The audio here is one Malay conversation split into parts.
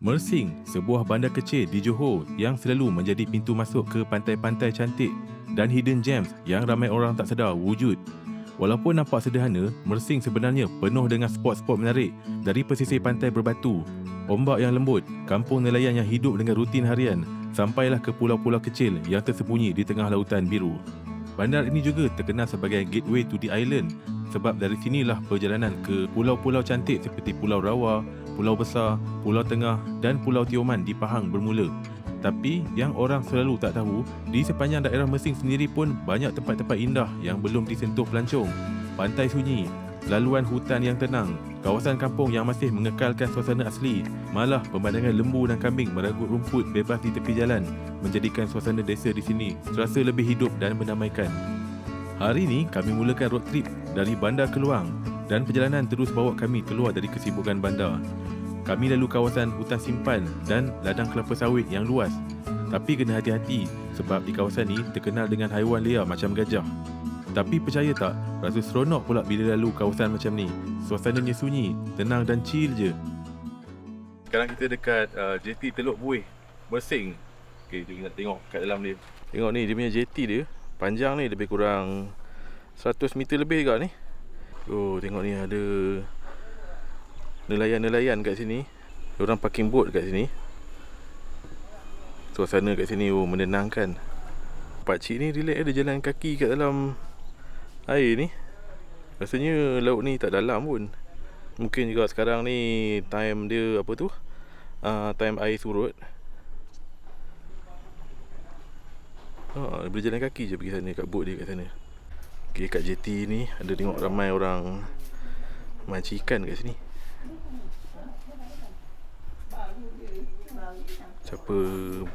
Mersing, sebuah bandar kecil di Johor yang selalu menjadi pintu masuk ke pantai-pantai cantik dan hidden gems yang ramai orang tak sedar wujud. Walaupun nampak sederhana, Mersing sebenarnya penuh dengan spot-spot menarik dari pesisir pantai berbatu, ombak yang lembut, kampung nelayan yang hidup dengan rutin harian, sampailah ke pulau-pulau kecil yang tersembunyi di tengah lautan biru. Bandar ini juga terkenal sebagai gateway to the island sebab dari sinilah perjalanan ke pulau-pulau cantik seperti Pulau Rawa, Pulau Besar, Pulau Tengah dan Pulau Tioman di Pahang bermula. Tapi yang orang selalu tak tahu, di sepanjang daerah Mersing sendiri pun banyak tempat-tempat indah yang belum disentuh pelancong. Pantai sunyi, laluan hutan yang tenang, kawasan kampung yang masih mengekalkan suasana asli, malah pemandangan lembu dan kambing meragut rumput bebas di tepi jalan menjadikan suasana desa di sini terasa lebih hidup dan mendamaikan. Hari ini kami mulakan road trip dari Bandar Keluang dan perjalanan terus bawa kami keluar dari kesibukan bandar. Kami lalu kawasan hutan simpan dan ladang kelapa sawit yang luas. Tapi kena hati-hati sebab di kawasan ni terkenal dengan haiwan liar macam gajah. Tapi percaya tak, rasa seronok pula bila lalu kawasan macam ni. Suasananya sunyi, tenang dan chill je. Sekarang kita dekat JT Teluk Buih, Mersing. Okay, kita nak tengok kat dalam dia. Tengok ni, dia punya JT dia panjang ni, lebih kurang 100 meter lebih juga ni. Oh, tengok ni ada nelayan-nelayan kat sini. Diorang parking boat kat sini. Suasana kat sini menenangkan. Pakcik ni relax ada jalan kaki kat dalam air ni. Rasanya laut ni tak dalam pun. Mungkin juga sekarang ni time dia apa tu? Time air surut. Boleh jalan kaki je pergi sana kat boat dia kat sana. Okay, kat JT ni ada tengok ramai orang mancing ikan kat sini. Siapa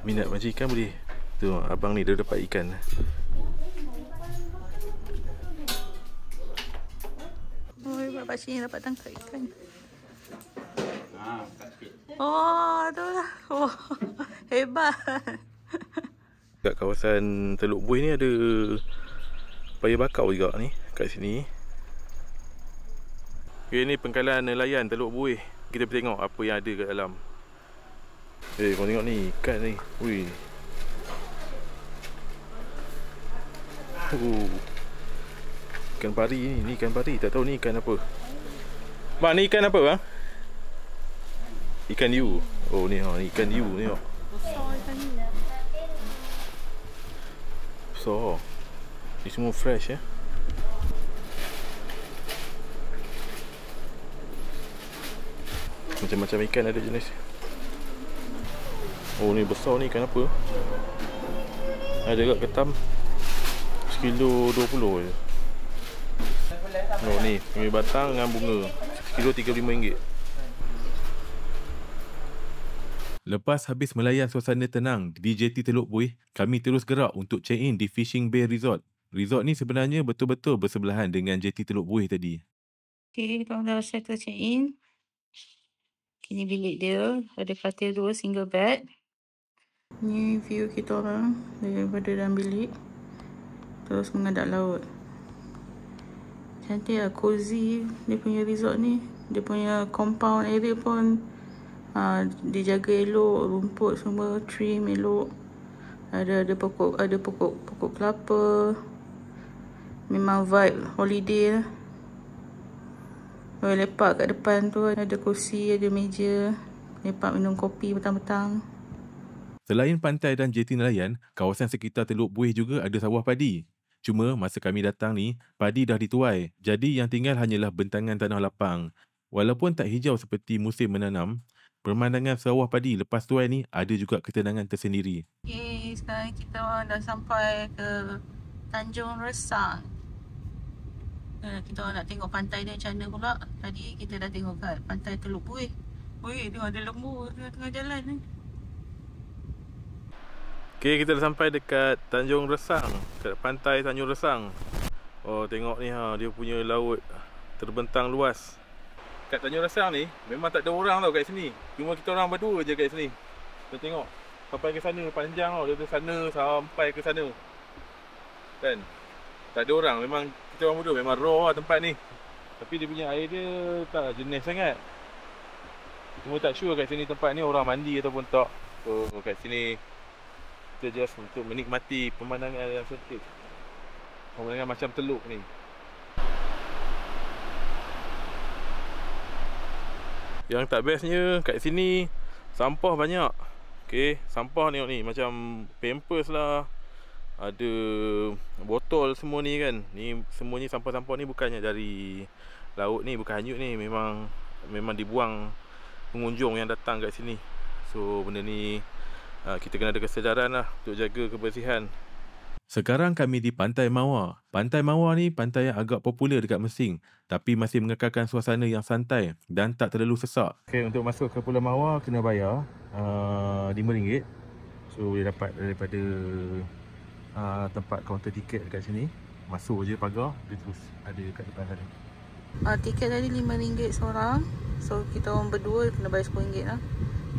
minat mancing ikan boleh. Tu abang ni dia dapat ikan. Oh, pakcik ni dapat tangkap ikan. Oh, tu lah. Oh, hebat. Kat kawasan Teluk Buih ni ada paya bakau juga ni kat sini. Okay, ni pengkalan nelayan Teluk Buih. Kita pergi tengok apa yang ada kat dalam. Kau tengok ni ikan ni. Ui. Ikan pari ni ikan pari. Tak tahu ni ikan apa. Bang, ni ikan apa bang? Ikan hiu. Oh ni ni ikan hiu ni. Besar ikan ni. So, ni semua fresh ya. Macam-macam ikan ada jenis. Oh ni besar ni ikan apa? Ada kat ketam sekilo 20 je. Oh ni bunga batang dengan bunga sekilo RM35. Lepas habis melayan suasana tenang di JT Teluk Buih, kami terus gerak untuk check in di Fishing Bay Resort. Resort ni sebenarnya betul-betul bersebelahan dengan JT Teluk Buih tadi. Okay, kita dah settle check in. Ini bilik dia, ada katil 2 single bed. Ni view kita orang daripada dalam bilik. Terus menghadap laut. Cantik lah, cozy dia punya resort ni. Dia punya compound area pun dijaga elok, rumput semua trim elok. Ada pokok kelapa. Memang vibe holiday lah. Lepak kat depan tu ada kursi, ada meja. Lepak minum kopi petang-petang. Selain pantai dan JT nelayan, kawasan sekitar Teluk Buih juga ada sawah padi. Cuma masa kami datang ni, padi dah dituai. Jadi yang tinggal hanyalah bentangan tanah lapang. Walaupun tak hijau seperti musim menanam, pemandangan sawah padi lepas tuai ni ada juga ketenangan tersendiri. Okay, sekarang kita dah sampai ke Tanjung Resang. Kita nak tengok pantai dia macam mana pula. Tadi kita dah tengok kat pantai Teluk Buih. Weh, tengok ada lembu tengah-tengah jalan ni. Okay, kita dah sampai dekat Tanjung Resang, kat pantai Tanjung Resang. Oh, tengok ni dia punya laut terbentang luas. Kat Tanjung Resang ni memang tak ada orang tau kat sini. Cuma kita orang berdua je kat sini. Kita tengok sampai ke sana panjang tau, dari sana sampai ke sana. Kan? Tak ada orang, memang kita orang berdua, memang raw lah tempat ni. Tapi dia punya air dia tak jenis sangat. Cuma tak sure kat sini tempat ni orang mandi ataupun tak. So kat sini kita just untuk menikmati pemandangan yang cantik. Pemandangan macam teluk ni. Yang tak bestnya kat sini sampah banyak. Okey, sampah tengok ni macam pampers lah. Ada botol semua ni kan. Ni semuanya sampah-sampah ni bukannya dari laut ni, bukan hanyut ni, memang dibuang pengunjung yang datang kat sini. So benda ni kita kena ada kesedaran lah untuk jaga kebersihan. Sekarang kami di Pantai Mawar. Pantai Mawar ni pantai yang agak popular dekat Mersing, tapi masih mengekalkan suasana yang santai dan tak terlalu sesak. Okay, untuk masuk ke Pulau Mawar kena bayar RM5. So boleh dapat daripada tempat kaunter tiket dekat sini. Masuk je pagar, dia terus ada kat depan sana. Tiket tadi RM5 seorang. So kita orang berdua kena bayar RM10 lah.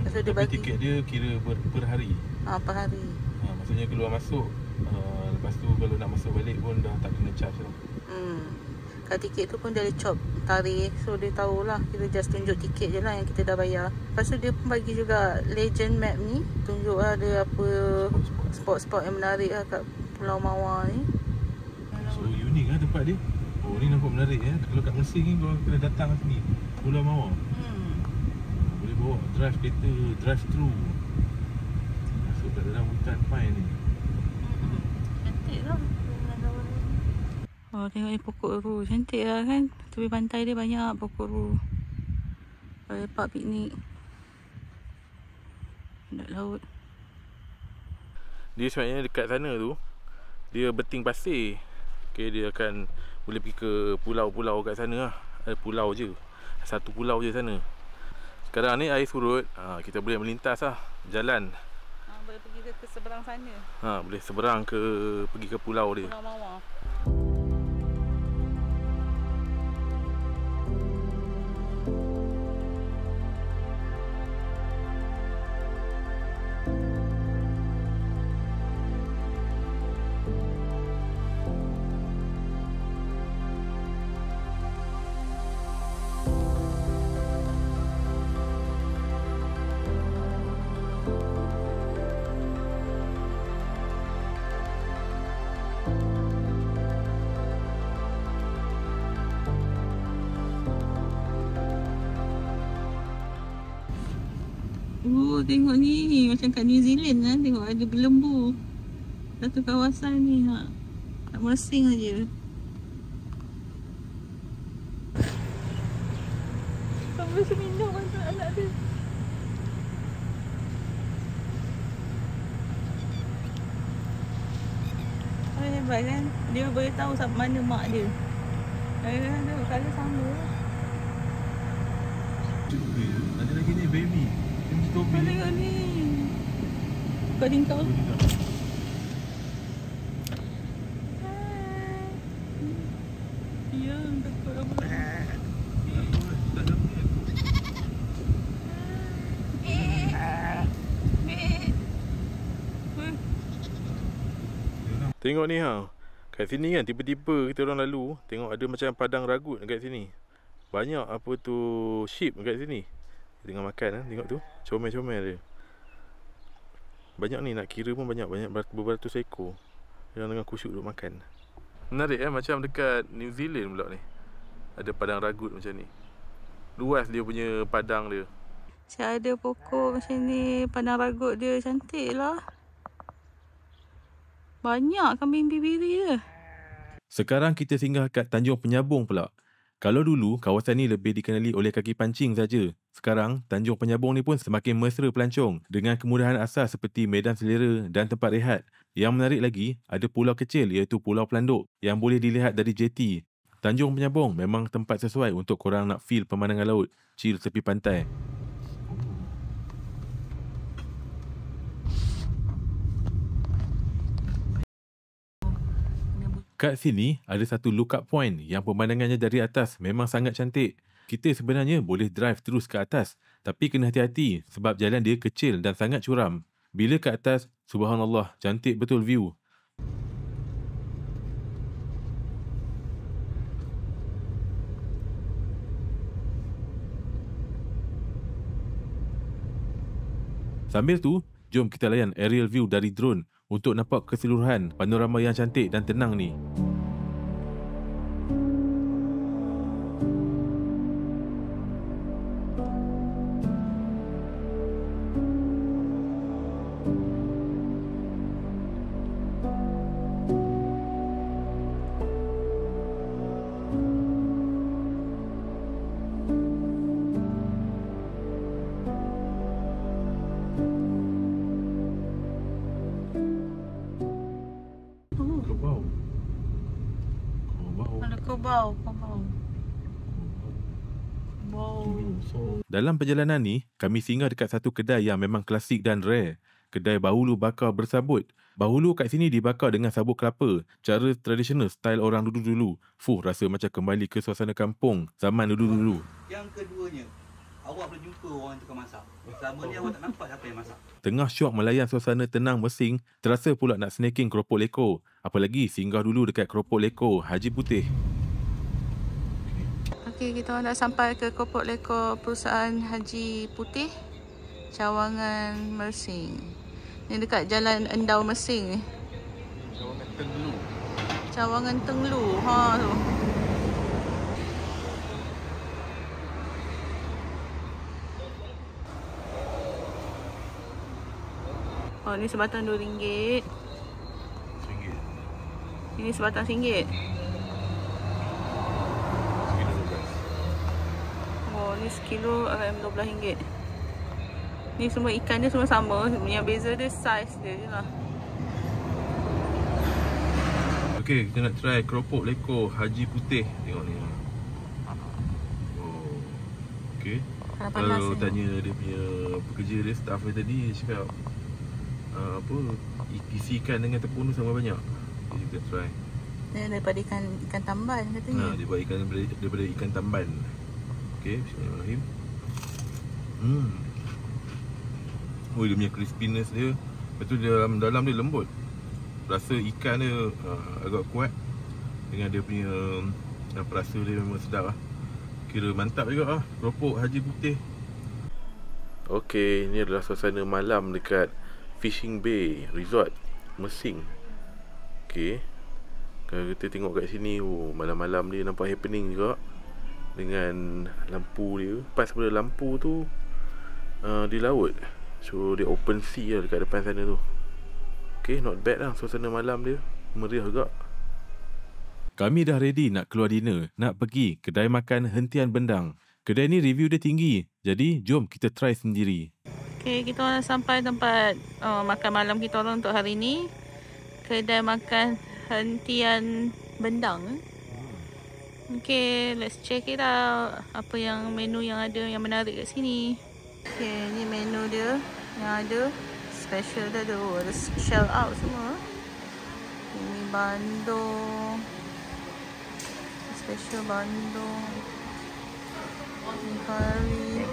So, dia tapi bagi tiket dia kira per hari. Per hari. Maksudnya keluar masuk. Lepas tu kalau nak masuk balik pun dah tak kena charge lah. Kat tiket tu pun dia ada chop tarikh. So dia tahulah, kita just tunjuk tiket je lah yang kita dah bayar. Lepas tu dia pun bagi juga legend map ni, tunjuk lah ada apa spot-spot yang menarik lah kat Pulau Mawar ni. So unik lah tempat dia. Oh ni nampak menarik ya. Kalau kat Mersing ni kau kena datang sini Pulau Mawar. Boleh bawa drive kereta, drive through masuk kat dalam hutan pine ni. Cantik lah. Tengok ni pokok ru. Cantik lah kan. Tepi pantai dia banyak pokok ru. Kalau lepak piknik dekat laut. Dia sebenarnya dekat sana tu dia beting pasir. Okay, dia akan boleh pergi ke pulau-pulau kat sana lah. Ada pulau je. Satu pulau je sana. Sekarang ni air surut, kita boleh melintas lah jalan. Boleh pergi ke seberang sana. Boleh seberang pergi ke pulau dia. Pulau Mawar. Tengok ni macam kat New Zealand lah. Tengok ada berlembu satu kawasan ni. Tak Mersing aja. Sampai seminyak macam anak dia. Hebat kan. Dia boleh tahu mana mak dia. Tengok colour sama. Ada lagi ni baby. Tengok ni. Kau tingkau. Ya, takut apa. Tengok ni kat sini kan tiba-tiba kita orang lalu tengok ada macam padang ragut dekat sini. Banyak apa tu sheep dekat sini. Tengah makan tengok tu, comel-comel dia. Banyak ni, nak kira pun banyak berberatus ekor yang tengah kusyuk duduk makan. Menarik macam dekat New Zealand pula ni. Ada padang ragut macam ni. Luas dia punya padang dia. Macam ada pokok macam ni, padang ragut dia cantik lah. Banyak kambing bibiri dia. Sekarang kita singgah kat Tanjung Penyabung pula. Kalau dulu, kawasan ni lebih dikenali oleh kaki pancing saja. Sekarang, Tanjung Penyabung ni pun semakin mesra pelancong dengan kemudahan asas seperti medan selera dan tempat rehat. Yang menarik lagi, ada pulau kecil iaitu Pulau Pelanduk yang boleh dilihat dari jeti. Tanjung Penyabung memang tempat sesuai untuk korang nak feel pemandangan laut, chill tepi pantai. Kat sini ada satu lookup point yang pemandangannya dari atas memang sangat cantik. Kita sebenarnya boleh drive terus ke atas, tapi kena hati-hati sebab jalan dia kecil dan sangat curam. Bila ke atas, subhanallah, cantik betul view. Sambil tu, jom kita layan aerial view dari drone untuk nampak keseluruhan panorama yang cantik dan tenang ni. Kau bau. Dalam perjalanan ni, kami singgah dekat satu kedai yang memang klasik dan rare. Kedai bahulu bakar bersabut. Bahulu kat sini dibakar dengan sabut kelapa. Cara tradisional style orang dulu-dulu. Rasa macam kembali ke suasana kampung zaman dulu-dulu. Yang keduanya, awak boleh jumpa orang tukang masak. Selama ni awak tak nampak siapa yang masak. Tengah syok melayan suasana tenang Mersing, terasa pula nak snacking keropok lekor. Apalagi singgah dulu dekat keropok lekor Haji Putih. Okey, kita dah sampai ke keropok lekor perusahaan Haji Putih, Cawangan Mersing. Ni dekat Jalan Endau Mersing ni. Cawangan Tenglu. Ha tu. Oh, ni sebatang RM2. Ini sebatang RM1. Oh, ni sekilo RM12. Ni semua ikan dia semua sama. Yang beza dia saiz dia je lah. Okey, kita nak try keropok lekor Haji Putih. Tengok ni. Oh. Okey. Kalau tanya dia punya pekerja dia, staff dia tadi, dia cakap isi ikan dengan tepung tu sama banyak. Jadi kita try. Dia daripada ikan tamban katanya. Dia buat ikan daripada ikan tamban. Okey, bismillahirrahmanirrahim. Oh, dia punya crispiness dia. Lepas tu dalam dia lembut. Rasa ikan dia agak kuat. Dengan dia punya perasa dia memang sedap lah. Kira mantap juga lah keropok Haji Putih. Okey, ni adalah suasana malam dekat Fishing Bay Resort Mersing. Okey, kalau kita tengok kat sini, malam-malam dia nampak happening juga. Dengan lampu dia, pas pada lampu tu di laut. So dia open sea lah dekat depan sana tu. Okey, not bad lah suasana malam dia. Meriah juga. Kami dah ready nak keluar dinner, nak pergi kedai makan Hentian Bendang. Kedai ni review dia tinggi, jadi jom kita try sendiri. Okay, kita dah sampai tempat makan malam kita orang untuk hari ni. Kedai makan Hentian Bendang. Okay, let's check it out. Apa yang menu yang ada yang menarik kat sini. Okay, ni menu dia yang ada. Special dia ada shell out semua. Ini bandung. Special bandung. Ini kari.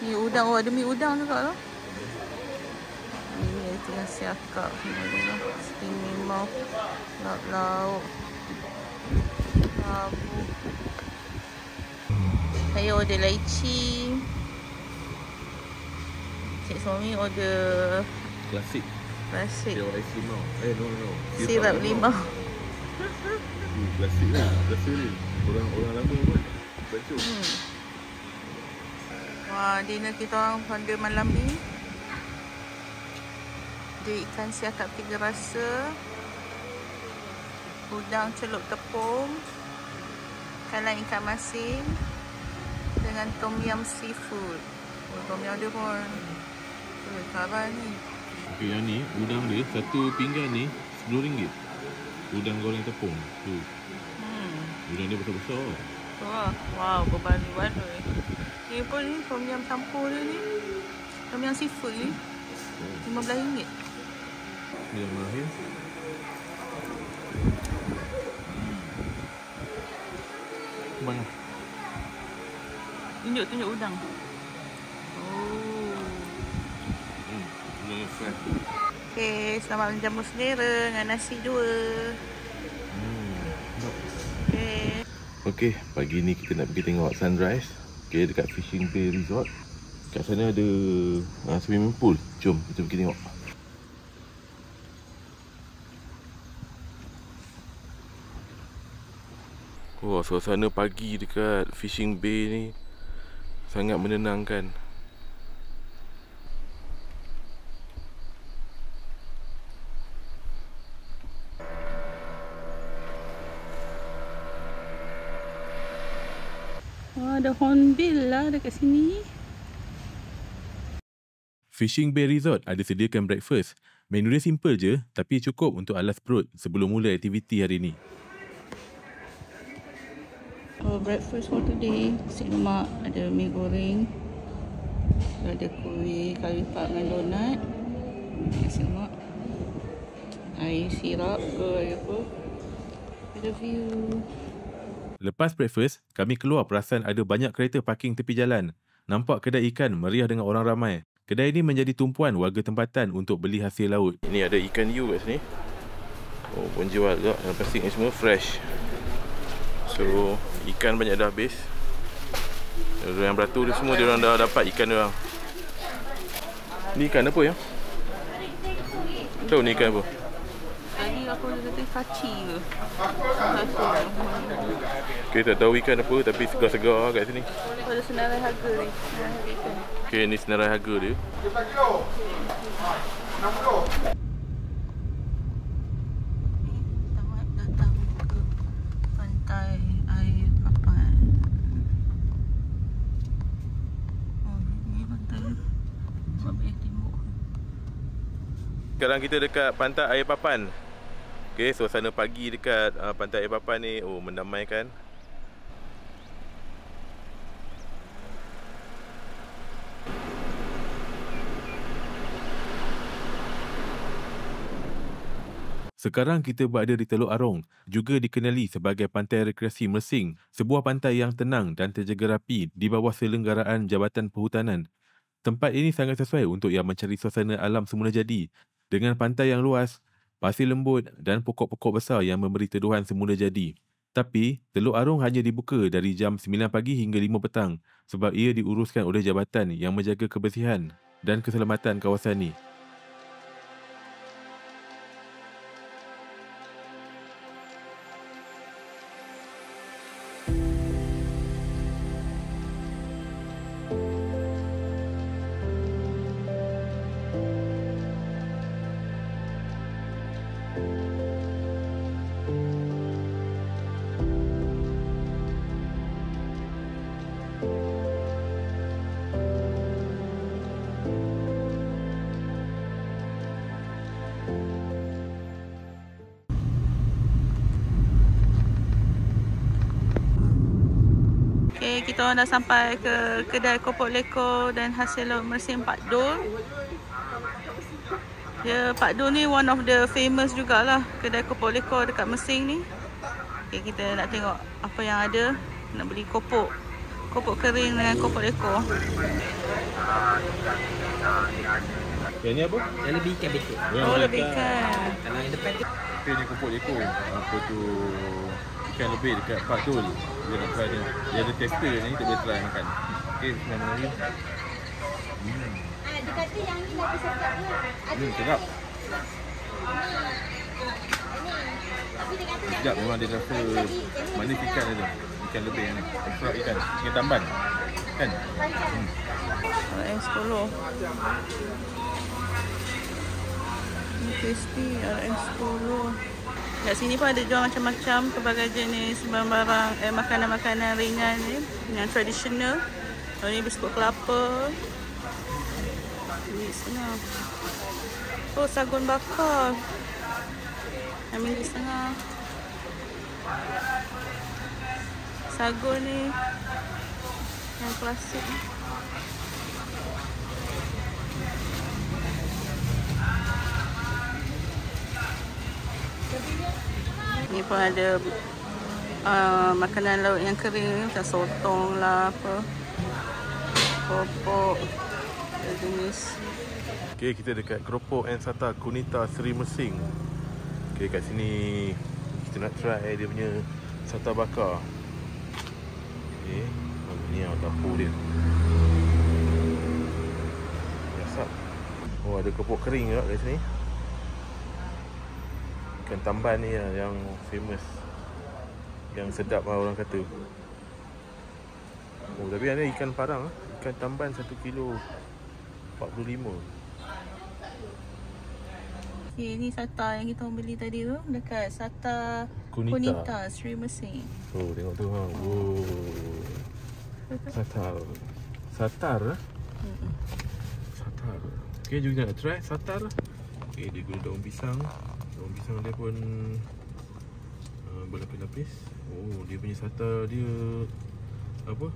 Ni udang. Oh, ada mi udang juga lah. Ini tengah siakap semua dulu. Steamy mouth. Lauk-lauk. Abu. Saya order lychee. Cik Somi order Klasik. Sirap limau. No. Sirap limau. Klasik lah. Rasa dia orang lama buat. Betul. Wah, dinner kita orang pada malam ni. Dia ikan siakap 3 rasa. Udang celup tepung. Kailan ikan masin. Dengan tom yum seafood. Oh, tom yum dia pun karan ni. Okay, yang ni udang dia satu pinggan ni RM10. Udang goreng tepung tu. Udang dia besar-besar. Wow, berbaloi-baloi. Ni pun ni tom yum campur dia ni. Tom yum seafood ni RM15. Ni yang mahir. Mana? Tunjuk udang. Okay, selamat menjamu selera dengan nasi 2. Okay, pagi ni kita nak pergi tengok sunrise. Okay, dekat Fishing Bay Resort. Kat sana ada swimming pool. Jom kita pergi tengok. Wah, suasana pagi dekat Fishing Bay ni sangat menenangkan. Wah, ada hornbill lah dekat sini. Fishing Bay Resort ada sediakan breakfast. Menu dia simple je, tapi cukup untuk alas perut sebelum mula aktiviti hari ni. Breakfast for today, nasi lemak, ada mi goreng, ada kuih kari pak dengan donat, nasi lemak, air sirap ke air apa, ada view. Lepas breakfast, kami keluar perasan ada banyak kereta parking tepi jalan. Nampak kedai ikan meriah dengan orang ramai. Kedai ini menjadi tumpuan warga tempatan untuk beli hasil laut. Ini ada ikan hiu kat sini. Oh, pun jual juga. Dan plastik ni semua fresh. So, ikan banyak dah habis. Yang beratur tu semua diorang dah dapat ikan diorang. Ni ikan apa ya? Tahu ni ikan apa? Tadi aku kata kaci ke? Okay, tak tahu ikan apa tapi segar-segar kat sini. Ada senarai harga ni. Senarai ikan. Okay, ni senarai harga dia. Selamat datang ke pantai air papan. Oh, ni pantai Babeh Timur. Sekarang kita dekat pantai air papan. Okay, suasana pagi dekat pantai air papan ni mendamaikan. Sekarang kita berada di Teluk Arong, juga dikenali sebagai Pantai Rekreasi Mersing, sebuah pantai yang tenang dan terjaga rapi di bawah selenggaraan Jabatan Perhutanan. Tempat ini sangat sesuai untuk yang mencari suasana alam semula jadi, dengan pantai yang luas, pasir lembut dan pokok-pokok besar yang memberi teduhan semula jadi. Tapi, Teluk Arong hanya dibuka dari jam 9 pagi hingga 5 petang sebab ia diuruskan oleh jabatan yang menjaga kebersihan dan keselamatan kawasan ini. Okay, kita orang dah sampai ke kedai Kopok Leko dan hasil laut Mersing Pak Dul. Pak Dul ni one of the famous jugalah kedai Kopok Leko dekat Mersing ni. Okay, kita nak tengok apa yang ada. Nak beli kopok. Kopok kering dengan Kopok Leko. Yang ni apa? Yang lebih ikan betul. Oh, lebih ikan. Kalau yang depan tu Okay, ni Kopok Leko. Apa tu? Ikan lebih dekat Pak Dul. Dia nak try ni. Dia ada tester ni, kita boleh try makan. Okay, bismillahirrahmanirrahim. Dia kata yang ni lagi sedap ke? Sedap. Tapi dia kata Sekejap memang dia rasa manis ikan dia tu. Ikan lebih ni. Ekstra ikan. Ikan tamban. Kan? RM10. Ni tasty RM10. Kat sini pun ada jual macam-macam pelbagai jenis barang-barang makanan-makanan ringan ni yang tradisional. Oh, ni biskut kelapa. Ni setengah. Oh, sagun bakar. Ambil setengah. Sagun ni yang klasik ni. Ni pun ada makanan laut yang kering macam sotong lah apa. Kopok. Ada jenis. Okay, kita dekat Keropok and Sata Kunita Seri Mersing. Okay, kat sini kita nak try dia punya sata bakar. Okay, ni yang dapur dia. masak. Oh, ada keropok kering juga kat sini. Ikan tamban ni lah yang famous, yang sedap lah orang kata. Oh, tapi ada ikan parang. Ikan tamban 1 kilo 45. Okay, ni sata yang kita orang beli tadi tu dekat Sata Kunita. Kunita Sri Mersing. Oh, tengok tu ha. Oh. Satar. Satar lah. Satar. Okay, jom kita nak try satar. Okay, dia guna daun pisang. Daun pisang dia pun berlapis-lapis. Oh, dia punya satar dia apa?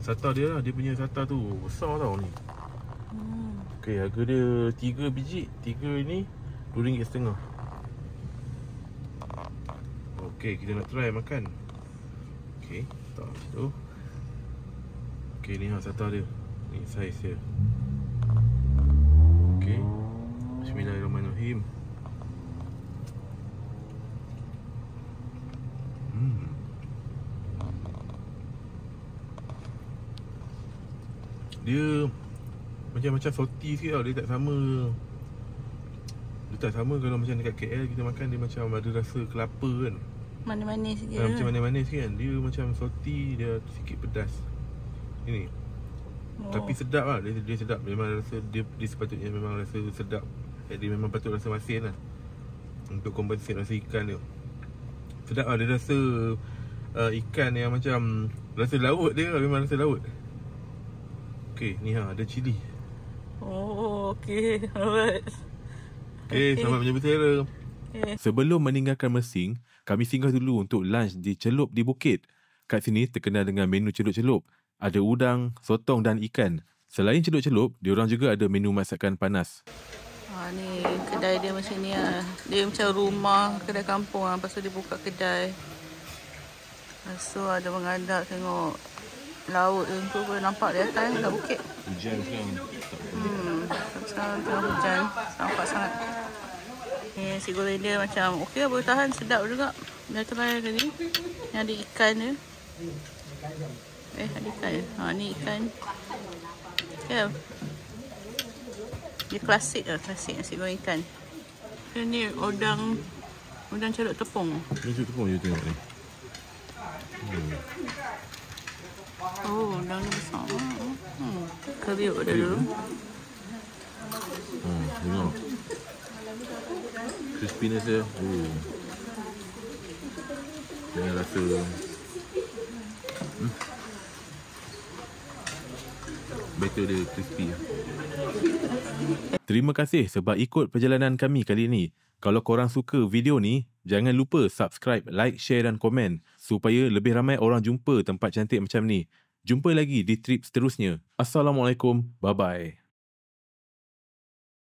Satar dia lah, dia punya satar tu besar tau ni. Okay, harga dia 3 biji. 3 ni RM2.50. Okay, kita nak try makan. Okay, letak situ. Okay, ni ha satar dia. Ni saiz dia. Okay, Bismillahirrahmanirrahim. Dia macam salty sikit tau. Dia tak sama. Dia tak sama kalau macam dekat KL kita makan, dia macam ada rasa kelapa kan. Manis-manis sikit. Macam manis-manis sikit kan. Dia macam salty, dia sikit pedas. Ini. Tapi sedap lah. Dia sedap. Memang rasa dia sepatutnya memang rasa sedap. Dia memang patut rasa masin lah, untuk compensate rasa ikan dia. Sedap lah. Dia rasa ikan yang macam rasa laut dia. Memang rasa laut. Okay, ni ha ada cili. Oh, okay. Alright. Okay, selamat menyambut selera. Sebelum meninggalkan Mersing, kami singgah dulu untuk lunch di Celup di Bukit. Kat sini terkenal dengan menu celup-celup. Ada udang, sotong dan ikan. Selain celup-celup, diorang juga ada menu masakan panas. Ni kedai dia macam ni lah. Dia macam rumah kedai kampung lah. Lepas tu dia buka kedai. Lepas tu ada mengadap tengok laut tu boleh nampak di atas kat bukit. Hujan sekarang. Sekarang tengah hujan. Nampak sangat. Nasi goreng dia macam okey lah, boleh tahan, sedap juga. Dah try tadi. Yang ada ikan dia. Ada ikan. Ni ikan. Okay. Dia klasik lah, klasik nasi goreng ikan. Ni udang celup tepung. Celup tepung je tengok ni. Oh, udang ni besar. Keriuk dia dulu. Tengok. Crispiness dia. Dengan rasa betul dia crispy. Terima kasih sebab ikut perjalanan kami kali ini. Kalau korang suka video ni, jangan lupa subscribe, like, share dan komen supaya lebih ramai orang jumpa tempat cantik macam ni. Jumpa lagi di trip seterusnya. Assalamualaikum. Bye-bye.